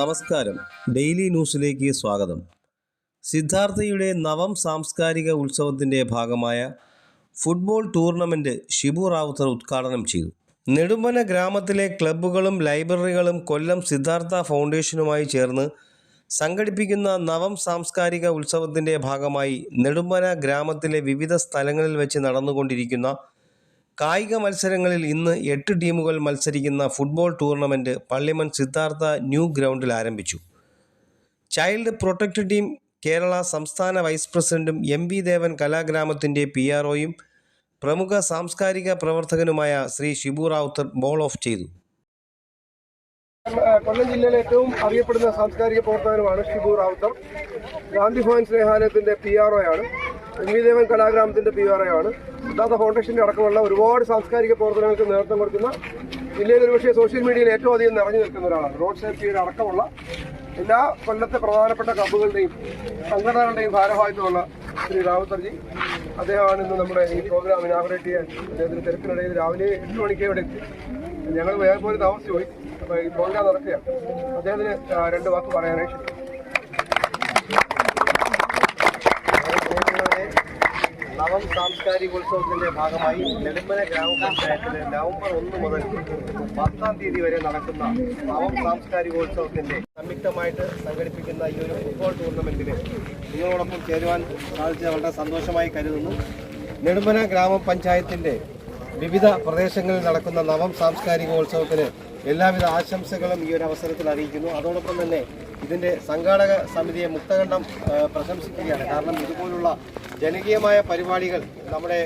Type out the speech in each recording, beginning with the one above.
നമസ്കാരം. ഡെയിലി ന്യൂസിലേക്ക് സ്വാഗതം. സിദ്ധാർത്ഥയുടെ നവം സാംസ്കാരിക ഉത്സവത്തിൻ്റെ ഭാഗമായ ഫുട്ബോൾ ടൂർണമെൻറ്റ് ഷിബു റാവുത്തർ ഉദ്ഘാടനം ചെയ്തു. നെടുമ്പന ഗ്രാമത്തിലെ ക്ലബ്ബുകളും ലൈബ്രറികളും കൊല്ലം സിദ്ധാർത്ഥ ഫൗണ്ടേഷനുമായി ചേർന്ന് സംഘടിപ്പിക്കുന്ന നവം സാംസ്കാരിക ഉത്സവത്തിൻ്റെ ഭാഗമായി നെടുമ്പന ഗ്രാമത്തിലെ വിവിധ സ്ഥലങ്ങളിൽ വെച്ച് നടന്നുകൊണ്ടിരിക്കുന്ന കായിക മത്സരങ്ങളിൽ ഇന്ന് 8 ടീമുകൾ മത്സരിക്കുന്ന football tournament Pallimon Siddhartha new ഗ്രൗണ്ടിൽ ആരംഭിച്ചു. ചൈൽഡ് പ്രൊട്ടക്ട് ടീം കേരള സംസ്ഥാന വൈസ് പ്രസിഡന്റും എം വി ദേവൻ കലാഗ്രാമത്തിൻ്റെ PROയും പ്രമുഖ സാംസ്കാരിക പ്രവർത്തകനുമായ ശ്രീ ഷിബു റാവുത്തർ ബോൾ ഓഫ് ചെയ്തു. കൊല്ലം ജില്ലയിലെ ഏറ്റവും അറിയപ്പെടുന്ന സാംസ്കാരിക പ്രവർത്തകനുമാണ് ഷിബു റാവുത്തർ. ഗാന്ധിഭവൻ സ്നേഹാലയത്തിൻ്റെ PROയാണ്. എം വി ദേവൻ കലാഗ്രാമത്തിൻ്റെ PROയാണ്. സിദ്ധാർത്ഥ ഫൗണ്ടേഷൻ്റെ അടക്കമുള്ള ഒരുപാട് സാംസ്കാരിക പ്രവർത്തനങ്ങൾക്ക് നേതൃത്വം കൊടുക്കുന്ന ജില്ലയിൽ ഒരുപക്ഷെ സോഷ്യൽ മീഡിയയിൽ ഏറ്റവും അധികം നിറഞ്ഞു നിൽക്കുന്ന ഒരാളാണ്. റോഡ് സേഫ്റ്റിയുടെ അടക്കമുള്ള എല്ലാ കൊല്ലത്തെ പ്രധാനപ്പെട്ട ക്ലബ്ബുകളുടെയും സംഘടനകളുടെയും ഭാരവാഹിത്വമുള്ള ശ്രീ റാവുത്തർജി, അദ്ദേഹമാണ് ഇന്ന് നമ്മുടെ ഈ പ്രോഗ്രാം ഇനാഗുറേറ്റ് ചെയ്യാൻ. അദ്ദേഹത്തിന് തിരക്കിനിടയിൽ രാവിലെ 8 മണിക്ക് ഇവിടെ എത്തി. ഞങ്ങൾ വേറെ പോലെ താമസിച്ചു പോയി. അപ്പോൾ ഈ പ്രോഗ്രാം നടക്കുകയാണ്. അദ്ദേഹത്തിന് 2 വാക്ക് പറയാനായി ക്ഷണിക്കുന്നു. നവം സാംസ്കാരികോത്സവത്തിൻ്റെ ഭാഗമായി നെടുമ്പന ഗ്രാമപഞ്ചായത്തിൽ നവംബർ 1 മുതൽ 10-ാം തീയതി വരെ നടക്കുന്ന നവം സാംസ്കാരികോത്സവത്തിൻ്റെ സംയുക്തമായിട്ട് സംഘടിപ്പിക്കുന്ന ഈ ഒരു ഫുട്ബോൾ ടൂർണമെൻറ്റിൽ നിങ്ങളോടൊപ്പം ചേരുവാൻ സാധിച്ചത് വളരെ സന്തോഷമായി കരുതുന്നു. നെടുമ്പന ഗ്രാമപഞ്ചായത്തിൻ്റെ വിവിധ പ്രദേശങ്ങളിൽ നടക്കുന്ന നവം സാംസ്കാരികോത്സവത്തിന് എല്ലാവിധ ആശംസകളും ഈ ഒരു അവസരത്തിൽ അറിയിക്കുന്നു. അതോടൊപ്പം തന്നെ ഇതിൻ്റെ സംഘാടക സമിതിയെ മുക്തകണ്ഠം പ്രശംസിക്കുകയാണ്. കാരണം ഇതുപോലുള്ള ജനകീയമായ പരിപാടികൾ, നമ്മുടെ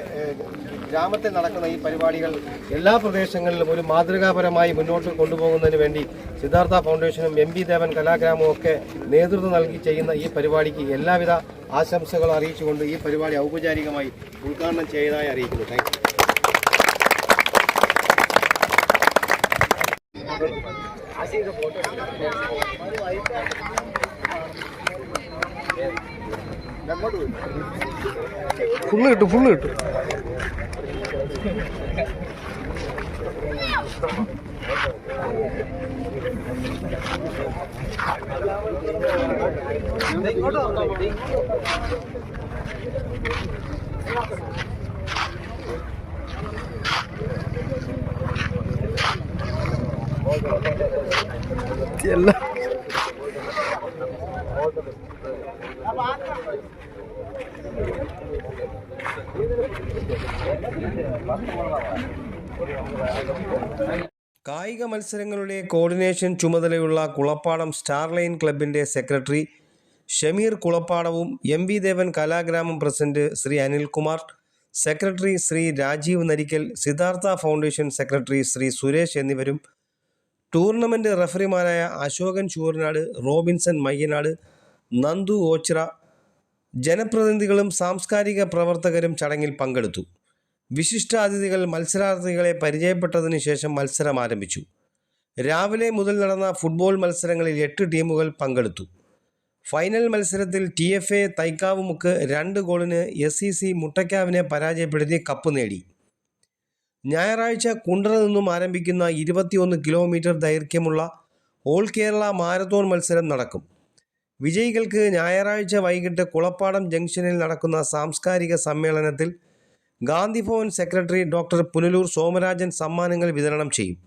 ഗ്രാമത്തിൽ നടക്കുന്ന ഈ പരിപാടികൾ എല്ലാ പ്രദേശങ്ങളിലും ഒരു മാതൃകാപരമായി മുന്നോട്ട് കൊണ്ടുപോകുന്നതിന് വേണ്ടി സിദ്ധാർത്ഥ ഫൗണ്ടേഷനും എം വി ദേവൻ കലാഗ്രാമവും ഒക്കെ നേതൃത്വം നൽകി ചെയ്യുന്ന ഈ പരിപാടിക്ക് എല്ലാവിധ ആശംസകളും അറിയിച്ചുകൊണ്ട് ഈ പരിപാടി ഔപചാരികമായി ഉദ്ഘാടനം ചെയ്തതായി അറിയിക്കുന്നു. Thank you. ഫുള്ള് കിട്ടും. കായിക മത്സരങ്ങളുടെ കോർഡിനേഷൻ ചുമതലയുള്ള കുളപ്പാടം സ്റ്റാർലൈൻ ക്ലബിൻ്റെ സെക്രട്ടറി ഷമീർ കുളപ്പാടവും M V Devan Kalagramam president Shri Anilkumar, secretary Shri Rajeev Narikkal, Siddhartha foundation secretary Shri Suresh എന്നിവരും ടൂർണമെൻറ്റ് റഫറിമാരായ അശോകൻ ചൂർനാട്, റോബിൻസൺ മയ്യനാട്, നന്ദു ഓച്ചിറ, ജനപ്രതിനിധികളും സാംസ്കാരിക പ്രവർത്തകരും ചടങ്ങിൽ പങ്കെടുത്തു. വിശിഷ്ടാതിഥികൾ മത്സരാർത്ഥികളെ പരിചയപ്പെട്ടതിന് ശേഷം മത്സരം ആരംഭിച്ചു. രാവിലെ മുതൽ നടന്ന ഫുട്ബോൾ മത്സരങ്ങളിൽ 8 ടീമുകൾ പങ്കെടുത്തു. ഫൈനൽ മത്സരത്തിൽ TFA തൈക്കാവുമുക്ക് 2 ഗോളിന് SEC മുട്ടയ്ക്കാവിനെ പരാജയപ്പെടുത്തി കപ്പ് നേടി. ഞായറാഴ്ച കുണ്ടറ നിന്നും ആരംഭിക്കുന്ന 21 കിലോമീറ്റർ ദൈർഘ്യമുള്ള ഓൾ കേരള മാരത്തോൺ മത്സരം നടക്കും. വിജയികൾക്ക് ഞായറാഴ്ച വൈകിട്ട് കുളപ്പാടം ജംഗ്ഷനിൽ നടക്കുന്ന സാംസ്കാരിക സമ്മേളനത്തിൽ ഗാന്ധിഭവൻ സെക്രട്ടറി ഡോക്ടർ പുനലൂർ സോമരാജൻ സമ്മാനങ്ങൾ വിതരണം ചെയ്യും.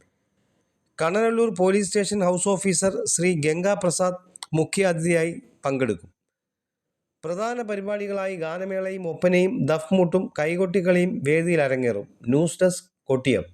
Kannanallur police station house officer Shri Ganga Prasad മുഖ്യ അതിഥിയായി പങ്കെടുക്കും. പ്രധാന പരിപാടികളായി ഗാനമേളയും ഒപ്പനയും ദഫ്മുട്ടും കൈകൊട്ടിക്കളിയും വേദിയിൽ അരങ്ങേറും. News desk Kottiyam.